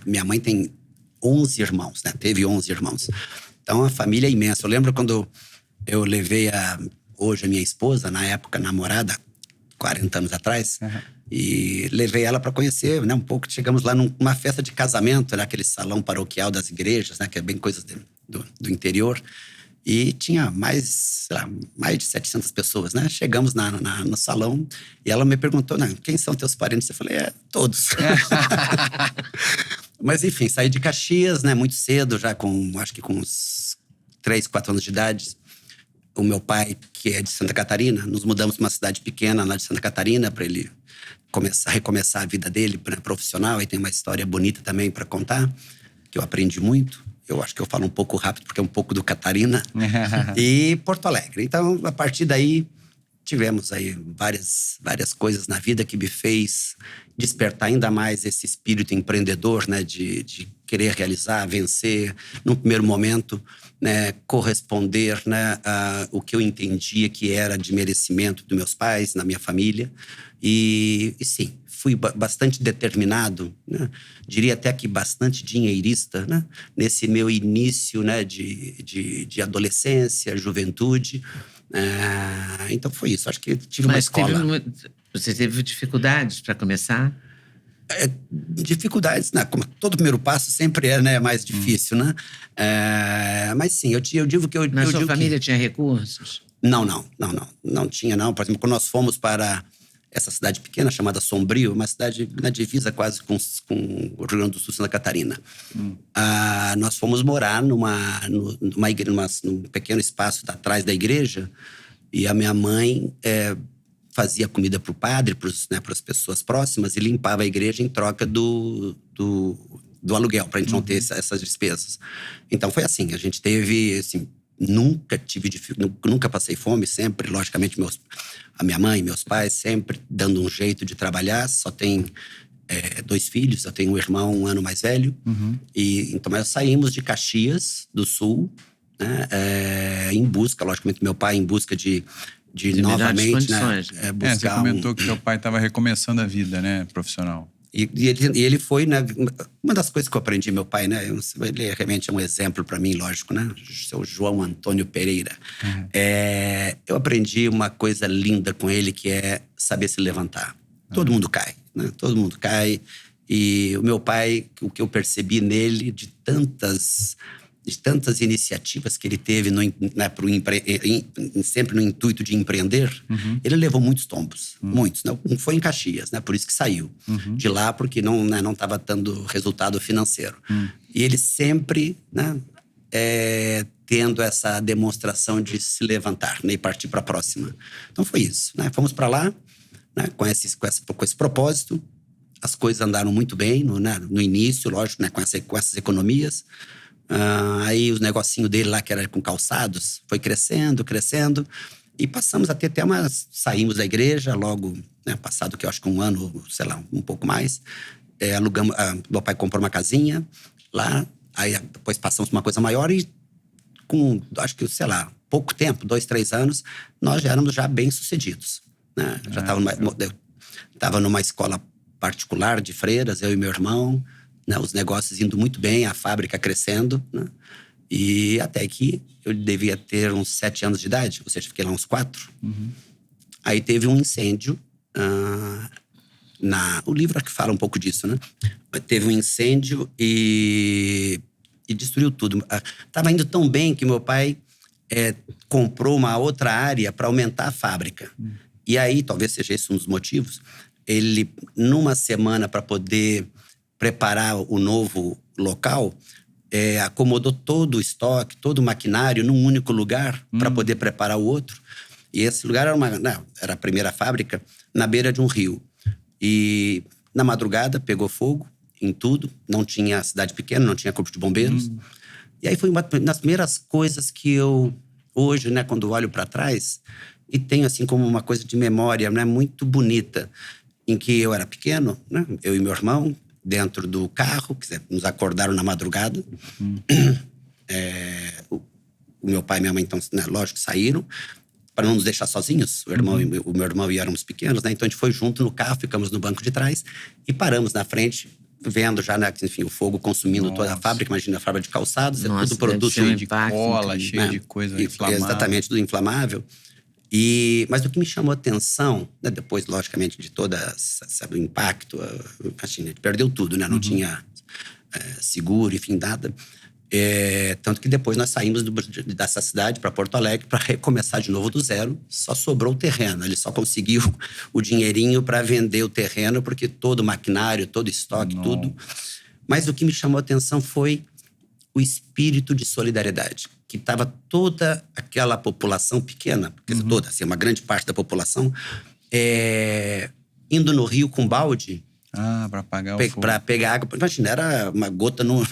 minha mãe tem 11 irmãos, né? Teve 11 irmãos. Então, a família é imensa. Eu lembro quando eu levei hoje a minha esposa, na época namorada, 40 anos atrás, e levei ela para conhecer, né, um pouco. Chegamos lá numa festa de casamento, né, aquele salão paroquial das igrejas, né, que é bem coisa do interior. E tinha mais de 700 pessoas, né? Chegamos no salão e ela me perguntou, né, quem são teus parentes? Eu falei, todos. Mas, enfim, saí de Caxias, né, muito cedo, já acho que com uns 3, 4 anos de idade. O meu pai, que é de Santa Catarina, nos mudamos para uma cidade pequena lá de Santa Catarina para ele recomeçar a vida dele, né, profissional. E tem uma história bonita também para contar, que eu aprendi muito. Eu acho que eu falo um pouco rápido, porque é um pouco do Catarina. E Porto Alegre. Então, a partir daí, tivemos aí várias coisas na vida que me fez despertar ainda mais esse espírito empreendedor, né? De querer realizar, vencer. Num primeiro momento, né, corresponder, né, o que eu entendia que era de merecimento dos meus pais, na minha família. E sim, fui bastante determinado, né? Diria até que bastante dinheirista, né? Nesse meu início, né, de adolescência, juventude. Então foi isso, acho que tive uma escola. Você teve dificuldades para começar? Dificuldades, né? Como todo primeiro passo sempre é, né, mais difícil, né? Mas sim, eu digo que Na sua família tinha recursos? Não tinha, não. Por exemplo, quando nós fomos para essa cidade pequena chamada Sombrio, uma cidade na divisa quase com o Rio Grande do Sul, Santa Catarina. Nós fomos morar num pequeno espaço atrás da igreja, e a minha mãe fazia comida para o padre, para as pessoas próximas, e limpava a igreja em troca do aluguel, para a gente não ter essas despesas. Então foi assim, a gente teve, assim, nunca passei fome, sempre, logicamente, a minha mãe e meus pais sempre dando um jeito de trabalhar. Só tem 2 filhos, eu tenho um irmão 1 ano mais velho. E então nós saímos de Caxias do Sul, né, em busca, logicamente, meu pai em busca de novamente, né, buscar. Você comentou que seu pai estava recomeçando a vida, né, profissional. E ele foi, né, uma das coisas que eu aprendi, meu pai, né, ele realmente é um exemplo para mim, lógico, né, seu João Antônio Pereira. Eu aprendi uma coisa linda com ele, que é saber se levantar. Todo mundo cai, né, todo mundo cai. E o meu pai, o que eu percebi nele, de tantas iniciativas que ele teve, né, sempre no intuito de empreender, ele levou muitos tombos, muitos. Não foi em Caxias, né, por isso que saiu de lá, porque não estava dando resultado financeiro. E ele sempre, né, tendo essa demonstração de se levantar, né, e partir para a próxima. Então foi isso, né? Fomos para lá, né, com esse propósito. As coisas andaram muito bem no início, lógico, né, com essas economias. Aí o negocinho dele lá, que era com calçados, foi crescendo. E passamos a ter até saímos da igreja logo, né, passado que eu acho que 1 ano, sei lá, um pouco mais. Alugamos, meu pai comprou uma casinha lá. Aí depois passamos uma coisa maior e com, acho que, sei lá, pouco tempo, 2, 3 anos, nós já éramos bem-sucedidos, né? Já estava numa escola particular de freiras, eu e meu irmão, né, os negócios indo muito bem, a fábrica crescendo, né? E até que eu devia ter uns 7 anos de idade, ou seja, fiquei lá uns 4. Aí teve um incêndio, o livro que fala um pouco disso, né? Teve um incêndio e destruiu tudo. Tava indo tão bem que meu pai comprou uma outra área para aumentar a fábrica. E aí, talvez seja esse um dos motivos, ele, numa semana, para poder preparar o novo local, acomodou todo o estoque, todo o maquinário num único lugar para poder preparar o outro. E esse lugar era a primeira fábrica na beira de um rio. E na madrugada pegou fogo em tudo, não tinha cidade pequena, não tinha corpo de bombeiros. E aí foi uma das primeiras coisas que eu, hoje, né, quando olho para trás, e tenho assim como uma coisa de memória, né, muito bonita, em que eu era pequeno, né, eu e meu irmão, dentro do carro, que nos acordaram na madrugada. O meu pai e minha mãe, então, né, lógico, saíram para não nos deixar sozinhos. O meu irmão e eu éramos pequenos, né? Então a gente foi junto no carro, ficamos no banco de trás e paramos na frente vendo já, né, enfim, o fogo consumindo toda a fábrica. Imagina a fábrica de calçados, Nossa, é tudo produto deve ser um de impacto cola, incrível. cheio de coisa inflamável. Exatamente, tudo inflamável. Mas o que me chamou a atenção, né, depois, logicamente, de todo o impacto, assim, a gente perdeu tudo, né? Não tinha seguro, enfim, nada. Tanto que depois nós saímos dessa cidade para Porto Alegre para recomeçar de novo do zero. Só sobrou o terreno. Ele só conseguiu o dinheirinho para vender o terreno, porque todo o maquinário, todo o estoque, tudo. Mas o que me chamou a atenção foi o espírito de solidariedade, que estava toda aquela população pequena, toda, assim, uma grande parte da população, indo no rio com balde. Para apagar o fogo. Para pegar água. Imagina, era uma gota no...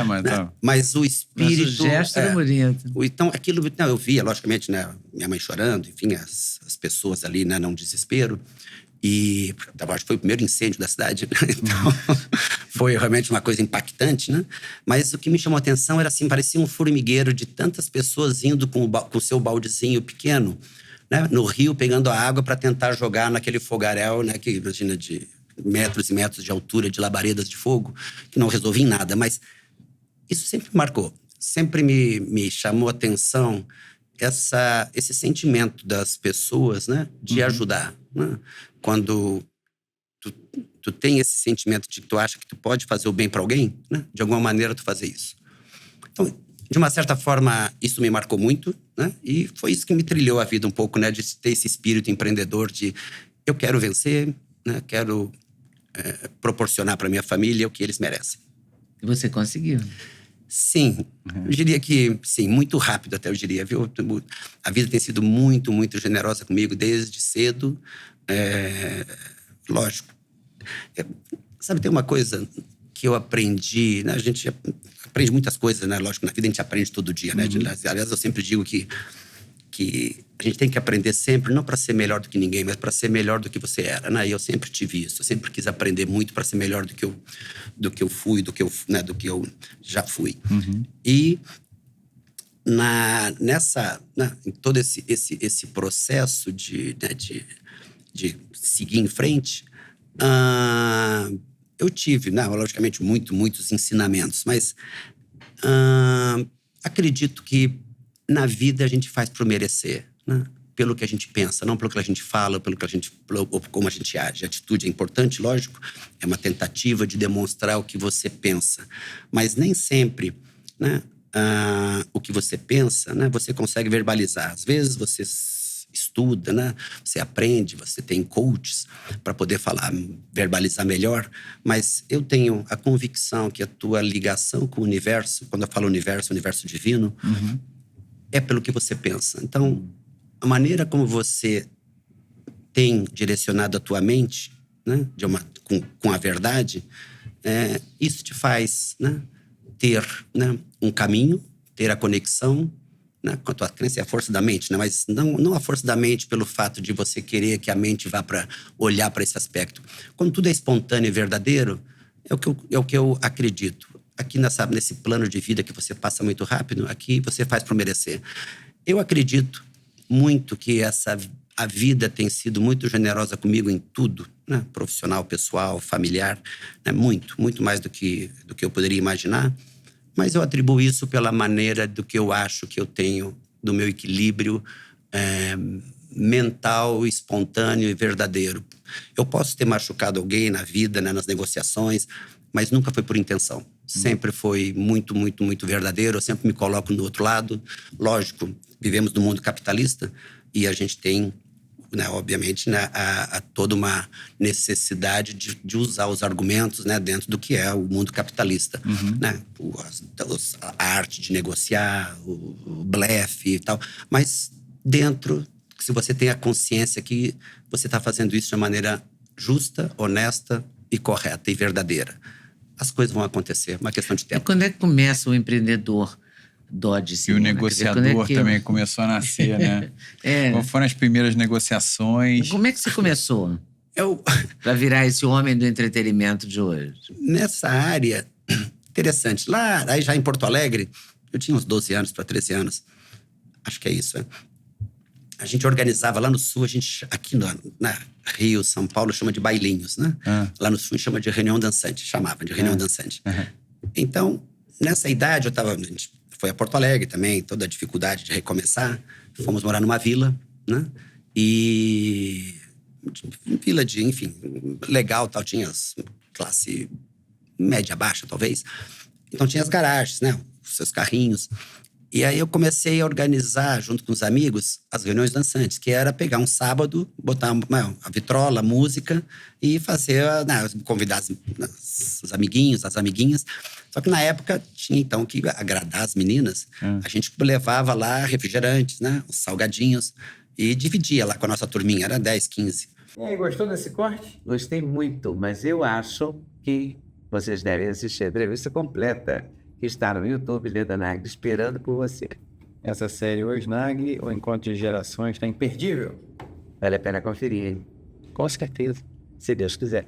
mas né? tá. Mas o espírito... Mas o gesto era bonito. Então, aquilo... Não, eu via, logicamente, né? Minha mãe chorando, enfim, as pessoas ali, né? Num desespero. E acho que foi o primeiro incêndio da cidade, né? Então, foi realmente uma coisa impactante, né? Mas o que me chamou a atenção era assim, parecia um formigueiro de tantas pessoas indo com o seu baldezinho pequeno, né? No rio, pegando a água para tentar jogar naquele fogaréu, né? Que imagina de metros e metros de altura, de labaredas de fogo, que não resolvia em nada. Mas isso sempre me marcou, sempre me chamou a atenção esse sentimento das pessoas, né? De ajudar, né? Quando tu tem esse sentimento de que tu acha que tu pode fazer o bem para alguém, né? De alguma maneira tu fazer isso. Então, de uma certa forma, isso me marcou muito, né? E foi isso que me trilhou a vida um pouco, né? De ter esse espírito empreendedor de eu quero vencer, né? Quero proporcionar para minha família o que eles merecem. E você conseguiu? Sim, eu diria que sim, muito rápido até eu diria, viu? A vida tem sido muito, muito generosa comigo desde cedo. Lógico. Sabe, tem uma coisa que eu aprendi, né? A gente aprende muitas coisas, né? Lógico, na vida a gente aprende todo dia, né? Aliás, eu sempre digo que a gente tem que aprender sempre, não para ser melhor do que ninguém, mas para ser melhor do que você era, né? E eu sempre tive isso, eu sempre quis aprender muito para ser melhor do que eu fui, do que eu já fui. E em todo esse processo de seguir em frente, eu tive, né, logicamente, muitos ensinamentos, mas acredito que na vida a gente faz por merecer, né? Pelo que a gente pensa, não pelo que a gente fala, ou como a gente age. A atitude é importante, lógico, é uma tentativa de demonstrar o que você pensa. Mas nem sempre, né, o que você pensa, né, você consegue verbalizar. Às vezes você estuda, né, você aprende, você tem coaches para poder falar, verbalizar melhor. Mas eu tenho a convicção que a tua ligação com o universo, quando eu falo universo divino, é pelo que você pensa. Então, a maneira como você tem direcionado a tua mente, né, com a verdade, isso te faz, né, ter, né, um caminho, ter a conexão, né, com a tua crença e a força da mente, né, mas não a força da mente pelo fato de você querer que a mente vá para olhar para esse aspecto. Quando tudo é espontâneo e verdadeiro, é o que eu acredito. Aqui nesse plano de vida que você passa muito rápido, aqui você faz por merecer. Eu acredito muito que a vida tem sido muito generosa comigo em tudo, né? Profissional, pessoal, familiar, né? Muito mais do que eu poderia imaginar. Mas eu atribuo isso pela maneira do que eu acho que eu tenho, do meu equilíbrio mental, espontâneo e verdadeiro. Eu posso ter machucado alguém na vida, né, nas negociações, mas nunca foi por intenção. Sempre foi muito verdadeiro. Eu sempre me coloco no outro lado. Lógico, vivemos no mundo capitalista e a gente tem, né, obviamente, né, toda uma necessidade de usar os argumentos, né, dentro do que é o mundo capitalista. Né? A arte de negociar, o blefe e tal. Mas dentro, se você tem a consciência que você está fazendo isso de uma maneira justa, honesta e correta e verdadeira, as coisas vão acontecer, uma questão de tempo. E quando é que começa o empreendedor Dodge? E o negociador também começou a nascer, né? Qual foram as primeiras negociações? Como é que você começou para virar esse homem do entretenimento de hoje? Nessa área, interessante. Aí já em Porto Alegre, eu tinha uns 12 anos para 13 anos. Acho que é isso, A gente organizava lá no Sul, aqui na Rio, São Paulo, chama de bailinhos, né? Lá no Sul chama de reunião dançante, chamava de reunião dançante. Então, nessa idade, a gente foi a Porto Alegre também, toda a dificuldade de recomeçar. Fomos morar numa vila, né? E vila de, enfim, legal, tal, tinha as classe média, baixa, talvez. Então tinha as garagens, né? Os seus carrinhos. E aí eu comecei a organizar, junto com os amigos, as reuniões dançantes, que era pegar um sábado, botar a vitrola, a música e fazer, convidar os amiguinhos, as amiguinhas. Só que na época tinha, então, que agradar as meninas. A gente levava lá refrigerantes, né? Os salgadinhos. E dividia lá com a nossa turminha, era 10, 15. E aí, gostou desse corte? Gostei muito, mas eu acho que vocês devem assistir a entrevista completa, que está no YouTube, Leda Nagli, esperando por você. Essa série Os Nagli, O Encontro de Gerações, está imperdível. Vale a pena conferir, hein? Com certeza. Se Deus quiser.